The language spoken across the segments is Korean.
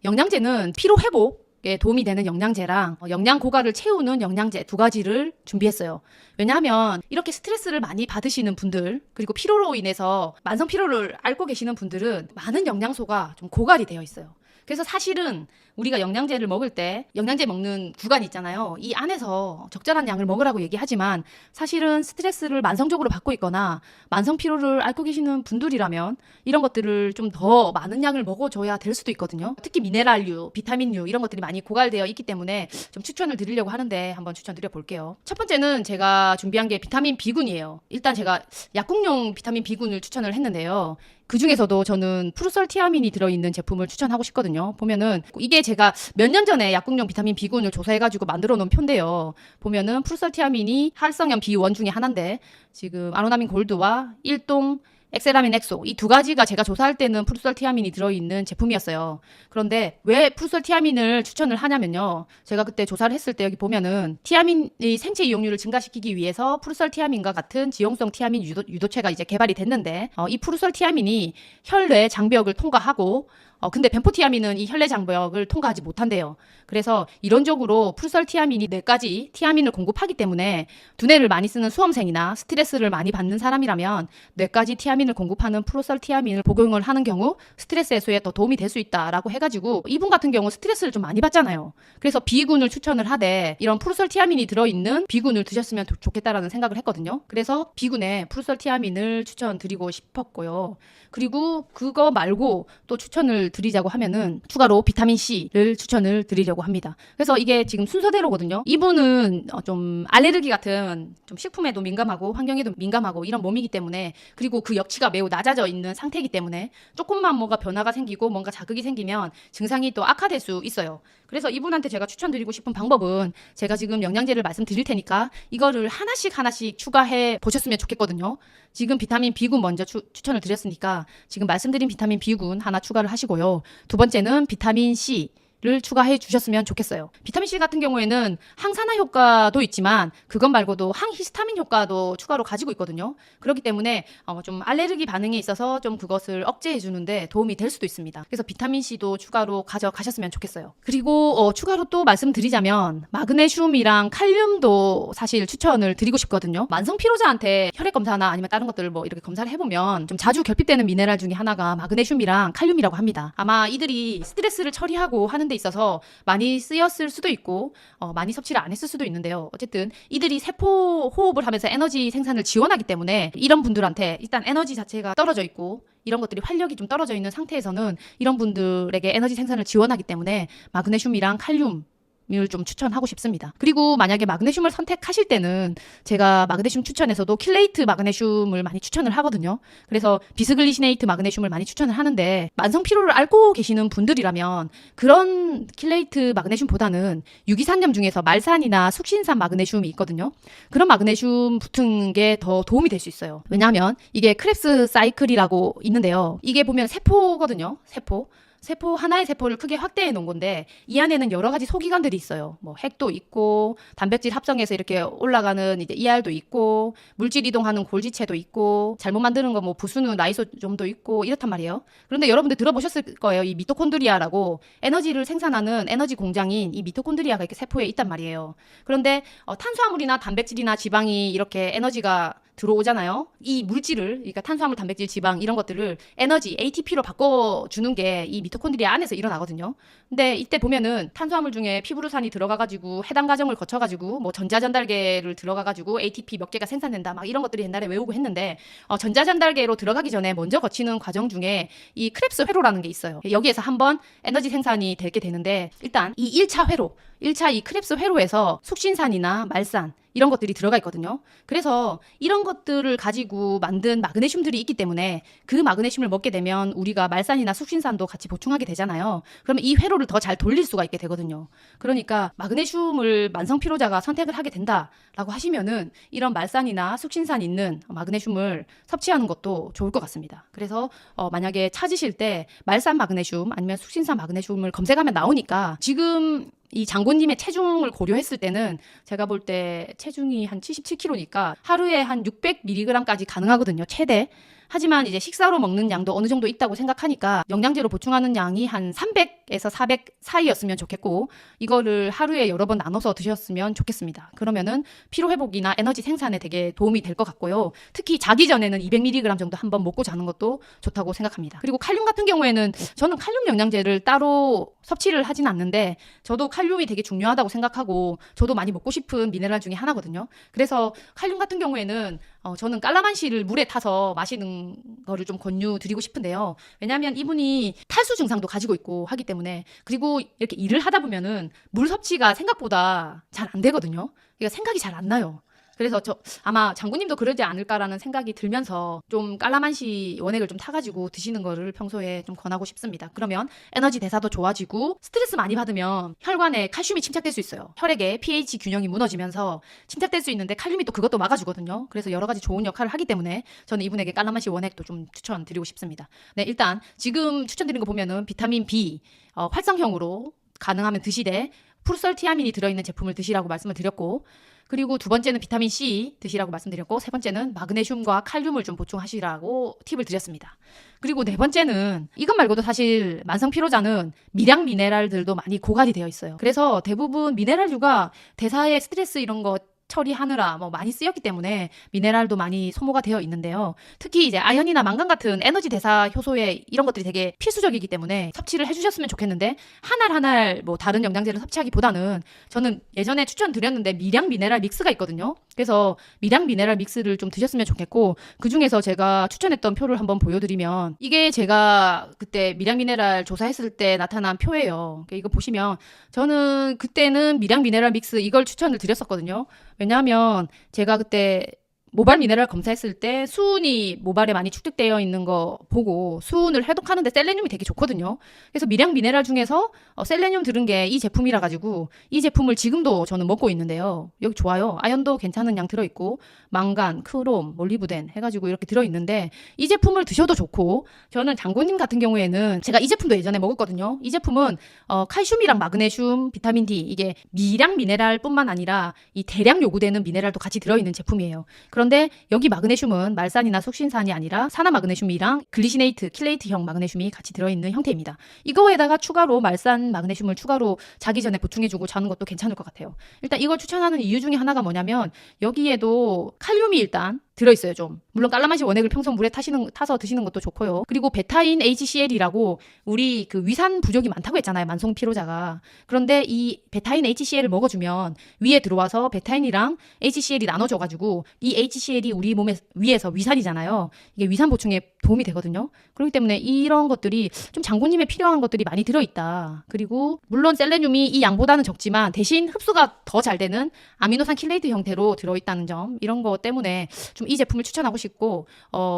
영양제는 피로 회복에 도움이 되는 영양제랑 영양 고갈을 채우는 영양제 두 가지를 준비했어요. 왜냐하면 이렇게 스트레스를 많이 받으시는 분들, 그리고 피로로 인해서 만성 피로를 앓고 계시는 분들은 많은 영양소가 좀 고갈이 되어 있어요. 그래서 사실은 우리가 영양제를 먹을 때 영양제 먹는 구간이 있잖아요. 이 안에서 적절한 양을 먹으라고 얘기하지만 사실은 스트레스를 만성적으로 받고 있거나 만성 피로를 앓고 계시는 분들이라면 이런 것들을 좀 더 많은 양을 먹어줘야 될 수도 있거든요. 특히 미네랄류, 비타민류 이런 것들이 많이 고갈되어 있기 때문에 좀 추천을 드리려고 하는데 한번 추천드려 볼게요. 첫 번째는 제가 준비한 게 비타민 B군이에요. 일단 제가 약국용 비타민 B군을 추천을 했는데요. 그 중에서도 저는 프루설티아민이 들어있는 제품을 추천하고 싶거든요. 보면은 이게 제가 몇 년 전에 약국용 비타민 B군을 조사해가지고 만들어 놓은 표인데요. 보면은 프루설티아민이 활성염 B1 중에 하나인데 지금 아로나민 골드와 일동 엑세라민 엑소 이 두 가지가 제가 조사할 때는 프루설티아민이 들어있는 제품이었어요. 그런데 왜 프루설티아민을 추천을 하냐면요. 제가 그때 조사를 했을 때 여기 보면은 티아민의 생체 이용률을 증가시키기 위해서 프루설티아민과 같은 지용성 티아민 유도체가 이제 개발이 됐는데 이 프루설티아민이 혈뇌 장벽을 통과하고 근데 벤포티아민은 이 혈내 장벽을 통과하지 못한대요. 그래서 이론적으로 프루설티아민이 뇌까지 티아민을 공급하기 때문에 두뇌를 많이 쓰는 수험생이나 스트레스를 많이 받는 사람이라면 뇌까지 티아민을 공급하는 프루설티아민을 복용을 하는 경우 스트레스 해소에 더 도움이 될 수 있다라고 해가지고 이분 같은 경우 스트레스를 좀 많이 받잖아요. 그래서 B군을 추천을 하되 이런 프루설티아민이 들어있는 B군을 드셨으면 좋겠다라는 생각을 했거든요. 그래서 B군에 프루설티아민을 추천드리고 싶었고요. 그리고 그거 말고 또 추천을 드리자고 하면은 추가로 비타민 C를 추천을 드리려고 합니다. 그래서 이게 지금 순서대로거든요. 이분은 좀 알레르기 같은 좀 식품에도 민감하고 환경에도 민감하고 이런 몸이기 때문에 그리고 그 역치가 매우 낮아져 있는 상태이기 때문에 조금만 뭔가 변화가 생기고 뭔가 자극이 생기면 증상이 또 악화될 수 있어요. 그래서 이분한테 제가 추천드리고 싶은 방법은 제가 지금 영양제를 말씀드릴 테니까 이거를 하나씩 추가해 보셨으면 좋겠거든요. 지금 비타민 B군 먼저 추천을 드렸으니까 지금 말씀드린 비타민 B군 하나 추가를 하시고요. 두 번째는 비타민 C를 추가해 주셨으면 좋겠어요. 비타민 C 같은 경우에는 항산화 효과도 있지만 그것 말고도 항히스타민 효과도 추가로 가지고 있거든요. 그렇기 때문에 좀 알레르기 반응에 있어서 좀 그것을 억제해 주는데 도움이 될 수도 있습니다. 그래서 비타민 C도 추가로 가져가셨으면 좋겠어요. 그리고 추가로 또 말씀드리자면 마그네슘이랑 칼륨도 사실 추천을 드리고 싶거든요. 만성 피로자한테 혈액 검사나 아니면 다른 것들을 뭐 이렇게 검사를 해보면 좀 자주 결핍되는 미네랄 중에 하나가 마그네슘이랑 칼륨이라고 합니다. 아마 이들이 스트레스를 처리하고 하는 데 있어서 많이 쓰였을 수도 있고 많이 섭취를 안 했을 수도 있는데요. 어쨌든 이들이 세포 호흡을 하면서 에너지 생산을 지원하기 때문에 이런 분들한테 일단 에너지 자체가 떨어져 있고 이런 것들이 활력이 좀 떨어져 있는 상태에서는 이런 분들에게 에너지 생산을 지원하기 때문에 마그네슘이랑 칼륨 을 좀 추천하고 싶습니다. 그리고 만약에 마그네슘을 선택하실 때는 제가 마그네슘 추천에서도 킬레이트 마그네슘을 많이 추천을 하거든요. 그래서 비스글리시네이트 마그네슘을 많이 추천을 하는데 만성 피로를 앓고 계시는 분들이라면 그런 킬레이트 마그네슘보다는 유기산염 중에서 말산이나 숙신산 마그네슘이 있거든요. 그런 마그네슘 붙은 게 더 도움이 될 수 있어요. 왜냐하면 이게 크랩스 사이클이라고 있는데요. 이게 보면 세포거든요. 세포 하나의 세포를 크게 확대해 놓은 건데 이 안에는 여러 가지 소기관들이 있어요. 뭐 핵도 있고 단백질 합성해서 이렇게 올라가는 이제 ER도 있고 물질 이동하는 골지체도 있고 잘못 만드는 거 뭐 부수는 라이소좀도 있고 이렇단 말이에요. 그런데 여러분들 들어보셨을 거예요. 이 미토콘드리아라고 에너지를 생산하는 에너지 공장인 이 미토콘드리아가 이렇게 세포에 있단 말이에요. 그런데 탄수화물이나 단백질이나 지방이 이렇게 에너지가 들어오잖아요. 이 물질을, 그러니까 탄수화물, 단백질, 지방 이런 것들을 에너지 ATP로 바꿔주는 게 이 미토콘드리아 안에서 일어나거든요. 근데 이때 보면은 탄수화물 중에 피브르산이 들어가가지고 해당 과정을 거쳐가지고 뭐 전자전달계를 들어가가지고 ATP 몇 개가 생산된다 막 이런 것들이 옛날에 외우고 했는데 전자전달계로 들어가기 전에 먼저 거치는 과정 중에 이 크랩스 회로라는 게 있어요. 여기에서 한번 에너지 생산이 되게 되는데 일단 이 1차 회로, 1차 이 크랩스 회로에서 숙신산이나 말산 이런 것들이 들어가 있거든요. 그래서 이런 것들을 가지고 만든 마그네슘들이 있기 때문에 그 마그네슘을 먹게 되면 우리가 말산이나 숙신산도 같이 보충하게 되잖아요. 그러면 이 회로를 더 잘 돌릴 수가 있게 되거든요. 그러니까 마그네슘을 만성 피로자가 선택을 하게 된다라고 하시면은 이런 말산이나 숙신산 있는 마그네슘을 섭취하는 것도 좋을 것 같습니다. 그래서 만약에 찾으실 때 말산 마그네슘 아니면 숙신산 마그네슘을 검색하면 나오니까 지금 이 장군님의 체중을 고려했을 때는 제가 볼 때 체중이 한 77kg니까 하루에 한 600mg까지 가능하거든요. 최대. 하지만 이제 식사로 먹는 양도 어느 정도 있다고 생각하니까 영양제로 보충하는 양이 한 300에서 400 사이였으면 좋겠고, 이거를 하루에 여러 번 나눠서 드셨으면 좋겠습니다. 그러면은 피로 회복이나 에너지 생산에 되게 도움이 될 것 같고요. 특히 자기 전에는 200mg 정도 한번 먹고 자는 것도 좋다고 생각합니다. 그리고 칼륨 같은 경우에는 저는 칼륨 영양제를 따로 섭취를 하진 않는데, 저도 칼륨이 되게 중요하다고 생각하고 저도 많이 먹고 싶은 미네랄 중에 하나거든요. 그래서 칼륨 같은 경우에는 저는 깔라만시를 물에 타서 마시는 거를 좀 권유드리고 싶은데요. 왜냐하면 이분이 탈수 증상도 가지고 있고 하기 때문에, 그리고 이렇게 일을 하다 보면은 물 섭취가 생각보다 잘 안 되거든요. 그러니까 생각이 잘 안 나요. 그래서 아마 장군님도 그러지 않을까라는 생각이 들면서 좀 깔라만시 원액을 좀 타가지고 드시는 거를 평소에 좀 권하고 싶습니다. 그러면 에너지 대사도 좋아지고, 스트레스 많이 받으면 혈관에 칼슘이 침착될 수 있어요. 혈액의 pH 균형이 무너지면서 침착될 수 있는데 칼륨이 또 그것도 막아주거든요. 그래서 여러 가지 좋은 역할을 하기 때문에 저는 이분에게 깔라만시 원액도 좀 추천드리고 싶습니다. 네, 일단 지금 추천드린 거 보면은 비타민 B 활성형으로 가능하면 드시되 프루설티아민이 들어있는 제품을 드시라고 말씀을 드렸고, 그리고 두 번째는 비타민 C 드시라고 말씀드렸고, 세 번째는 마그네슘과 칼륨을 좀 보충하시라고 팁을 드렸습니다. 그리고 네 번째는 이것 말고도 사실 만성 피로자는 미량 미네랄들도 많이 고갈이 되어 있어요. 그래서 대부분 미네랄류가 대사의 스트레스 이런 거 처리하느라 많이 쓰였기 때문에 미네랄도 많이 소모가 되어 있는데요. 특히 이제 아연이나 망간 같은 에너지 대사 효소에 이런 것들이 되게 필수적이기 때문에 섭취를 해주셨으면 좋겠는데, 한 알 한 알 다른 영양제를 섭취하기보다는 저는 예전에 추천드렸는데 미량 미네랄 믹스가 있거든요. 그래서 미량 미네랄 믹스를 좀 드셨으면 좋겠고, 그 중에서 제가 추천했던 표를 한번 보여드리면, 이게 제가 그때 미량 미네랄 조사했을 때 나타난 표예요. 이거 보시면 저는 그때는 미량 미네랄 믹스 이걸 추천을 드렸었거든요. 왜냐하면 제가 그때 모발 미네랄 검사했을 때 수은이 모발에 많이 축적되어 있는 거 보고 수은을 해독하는데 셀레늄이 되게 좋거든요. 그래서 미량 미네랄 중에서 셀레늄 들은 게 이 제품이라 가지고 이 제품을 지금도 저는 먹고 있는데요. 여기 좋아요. 아연도 괜찮은 양 들어있고 망간, 크롬, 몰리브덴 해가지고 이렇게 들어있는데, 이 제품을 드셔도 좋고, 저는 장군님 같은 경우에는 제가 이 제품도 예전에 먹었거든요. 이 제품은 칼슘이랑 마그네슘, 비타민 D, 이게 미량 미네랄 뿐만 아니라 이 대량 요구되는 미네랄도 같이 들어있는 제품이에요. 그런데 여기 마그네슘은 말산이나 숙신산이 아니라 산화 마그네슘이랑 글리시네이트, 킬레이트형 마그네슘이 같이 들어있는 형태입니다. 이거에다가 추가로 말산 마그네슘을 추가로 자기 전에 보충해주고 자는 것도 괜찮을 것 같아요. 일단 이걸 추천하는 이유 중에 하나가 뭐냐면, 여기에도 칼륨이 일단 들어있어요, 좀. 물론 깔라만시 원액을 평소 물에 타서 드시는 것도 좋고요. 그리고 베타인 HCl이라고, 우리 그 위산 부족이 많다고 했잖아요, 만성 피로자가. 그런데 이 베타인 HCl을 먹어주면 위에 들어와서 베타인이랑 HCl이 나눠져가지고, 이 HCl이 우리 몸에 위에서 위산이잖아요. 이게 위산 보충에 도움이 되거든요. 그렇기 때문에 이런 것들이 좀 장군님에 필요한 것들이 많이 들어있다. 그리고 물론 셀레늄이 이 양보다는 적지만 대신 흡수가 더 잘 되는 아미노산 킬레이트 형태로 들어있다는 점, 이런 거 때문에 좀 이 제품을 추천하고 싶고,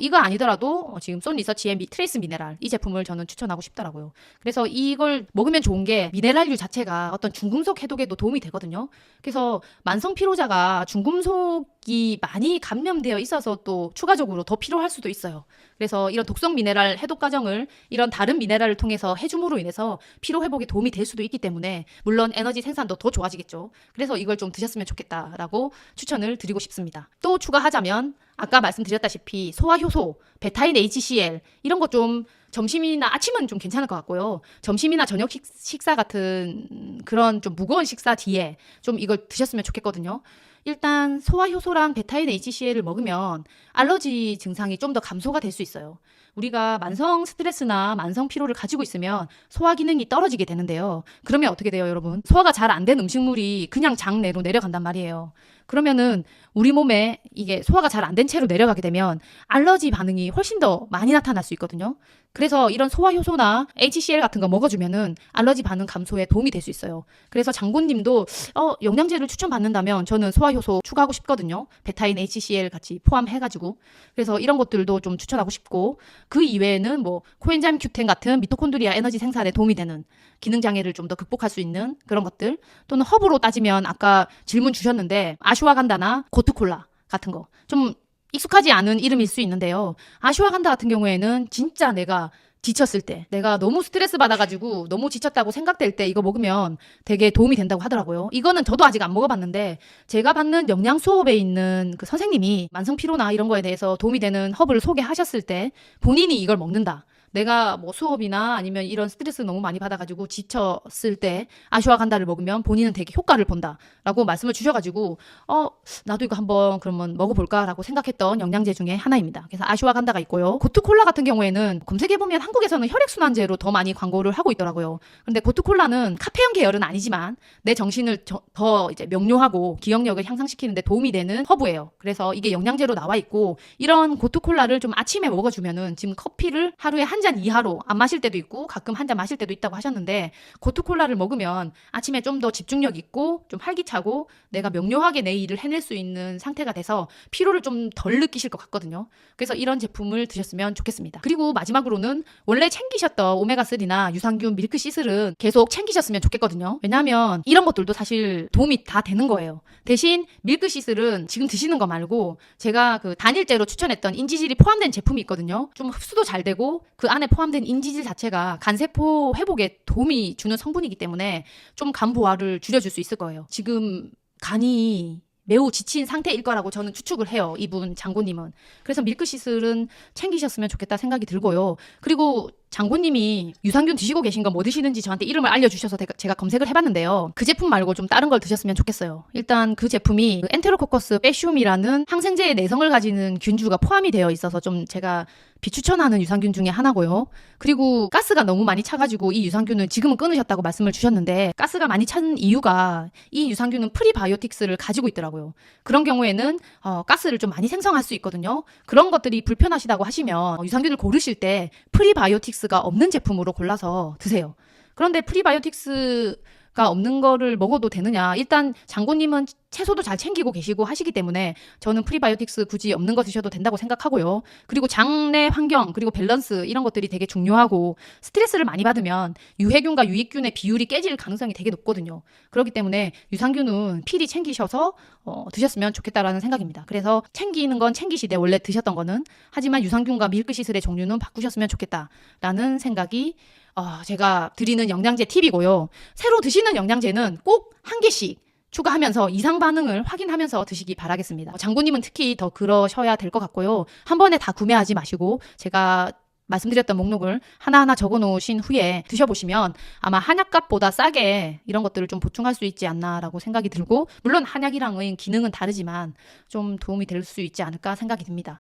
이거 아니더라도 지금 쏜 리서치의 트레이스 미네랄, 이 제품을 저는 추천하고 싶더라고요. 그래서 이걸 먹으면 좋은 게 미네랄류 자체가 어떤 중금속 해독에도 도움이 되거든요. 그래서 만성 피로자가 중금속이 많이 감염되어 있어서 또 추가적으로 더 필요할 수도 있어요. 그래서 이런 독성 미네랄 해독 과정을 이런 다른 미네랄을 통해서 해줌으로 인해서 피로 회복에 도움이 될 수도 있기 때문에, 물론 에너지 생산도 더 좋아지겠죠. 그래서 이걸 좀 드셨으면 좋겠다라고 추천을 드리고 싶습니다. 또 추가하자면 아까 말씀드렸다시피 소화효소, 베타인 HCl 이런 거 좀 점심이나 아침은 좀 괜찮을 것 같고요. 점심이나 저녁 식사 같은 그런 좀 무거운 식사 뒤에 좀 이걸 드셨으면 좋겠거든요. 일단 소화효소랑 베타인 HCl을 먹으면 알러지 증상이 좀 더 감소가 될 수 있어요. 우리가 만성 스트레스나 만성 피로를 가지고 있으면 소화 기능이 떨어지게 되는데요. 그러면 어떻게 돼요, 여러분? 소화가 잘 안 된 음식물이 그냥 장내로 내려간단 말이에요. 그러면은 우리 몸에 이게 소화가 잘 안 된 채로 내려가게 되면 알러지 반응이 훨씬 더 많이 나타날 수 있거든요. 그래서 이런 소화효소나 HCl 같은 거 먹어주면은 알러지 반응 감소에 도움이 될 수 있어요. 그래서 장군님도 영양제를 추천받는다면 저는 소화효소 추가하고 싶거든요. 베타인 HCl 같이 포함해가지고. 그래서 이런 것들도 좀 추천하고 싶고, 그 이외에는 코엔자임 Q10 같은 미토콘드리아 에너지 생산에 도움이 되는 기능장애를 좀 더 극복할 수 있는 그런 것들, 또는 허브로 따지면 아까 질문 주셨는데 아슈와간다나 고트콜라 같은 거 좀 익숙하지 않은 이름일 수 있는데요. 아슈와간다 같은 경우에는 진짜 내가 지쳤을 때, 내가 너무 스트레스 받아가지고 너무 지쳤다고 생각될 때 이거 먹으면 되게 도움이 된다고 하더라고요. 이거는 저도 아직 안 먹어봤는데 제가 받는 영양 수업에 있는 그 선생님이 만성 피로나 이런 거에 대해서 도움이 되는 허브를 소개하셨을 때 본인이 이걸 먹는다. 내가 뭐 수업이나 아니면 이런 스트레스 너무 많이 받아가지고 지쳤을 때 아슈와간다를 먹으면 본인은 되게 효과를 본다라고 말씀을 주셔가지고 나도 이거 한번 그러면 먹어볼까라고 생각했던 영양제 중에 하나입니다. 그래서 아슈와간다가 있고요. 고트콜라 같은 경우에는 검색해보면 한국에서는 혈액순환제로 더 많이 광고를 하고 있더라고요. 근데 고트콜라는 카페인 계열은 아니지만 내 정신을 더 이제 명료하고 기억력을 향상시키는데 도움이 되는 허브예요. 그래서 이게 영양제로 나와 있고 이런 고트콜라를 좀 아침에 먹어주면은 지금 커피를 하루에 한 잔 이하로 안 마실 때도 있고 가끔 한 잔 마실 때도 있다고 하셨는데 고트콜라를 먹으면 아침에 좀 더 집중력 있고 좀 활기차고 내가 명료하게 내 일을 해낼 수 있는 상태가 돼서 피로를 좀 덜 느끼실 것 같거든요. 그래서 이런 제품을 드셨으면 좋겠습니다. 그리고 마지막으로는 원래 챙기셨던 오메가3나 유산균 밀크시슬은 계속 챙기셨으면 좋겠거든요. 왜냐하면 이런 것들도 사실 도움이 다 되는 거예요. 대신 밀크시슬은 지금 드시는 거 말고 제가 그 단일제로 추천했던 인지질이 포함된 제품이 있거든요. 좀 흡수도 잘 되고 그 안에 포함된 인지질 자체가 간세포 회복에 도움이 주는 성분이기 때문에 좀 간 부하를 줄여줄 수 있을 거예요. 지금 간이 매우 지친 상태일 거라고 저는 추측을 해요. 이분 장군님은. 그래서 밀크시슬은 챙기셨으면 좋겠다 생각이 들고요. 그리고 장군님이 유산균 드시고 계신 거 뭐 드시는지 저한테 이름을 알려주셔서 제가 검색을 해봤는데요. 그 제품 말고 좀 다른 걸 드셨으면 좋겠어요. 일단 그 제품이 엔테로코커스 빼슘이라는 항생제의 내성을 가지는 균주가 포함이 되어 있어서 좀 제가 비추천하는 유산균 중에 하나고요. 그리고 가스가 너무 많이 차가지고 이 유산균은 지금은 끊으셨다고 말씀을 주셨는데 가스가 많이 찬 이유가 이 유산균은 프리바이오틱스를 가지고 있더라고요. 그런 경우에는 가스를 좀 많이 생성할 수 있거든요. 그런 것들이 불편하시다고 하시면 유산균을 고르실 때 프리바이오틱스가 없는 제품으로 골라서 드세요. 그런데 프리바이오틱스가 없는 거를 먹어도 되느냐? 일단 장군님은 채소도 잘 챙기고 계시고 하시기 때문에 저는 프리바이오틱스 굳이 없는 거 드셔도 된다고 생각하고요. 그리고 장내 환경 그리고 밸런스 이런 것들이 되게 중요하고 스트레스를 많이 받으면 유해균과 유익균의 비율이 깨질 가능성이 되게 높거든요. 그렇기 때문에 유산균은 필히 챙기셔서 드셨으면 좋겠다라는 생각입니다. 그래서 챙기는 건 챙기시되 원래 드셨던 거는 하지만 유산균과 밀크시슬의 종류는 바꾸셨으면 좋겠다라는 생각이 제가 드리는 영양제 팁이고요. 새로 드시는 영양제는 꼭 한 개씩 추가하면서 이상 반응을 확인하면서 드시기 바라겠습니다. 장군님은 특히 더 그러셔야 될 것 같고요. 한 번에 다 구매하지 마시고 제가 말씀드렸던 목록을 하나하나 적어 놓으신 후에 드셔보시면 아마 한약값보다 싸게 이런 것들을 좀 보충할 수 있지 않나라고 생각이 들고 물론 한약이랑의 기능은 다르지만 좀 도움이 될 수 있지 않을까 생각이 듭니다.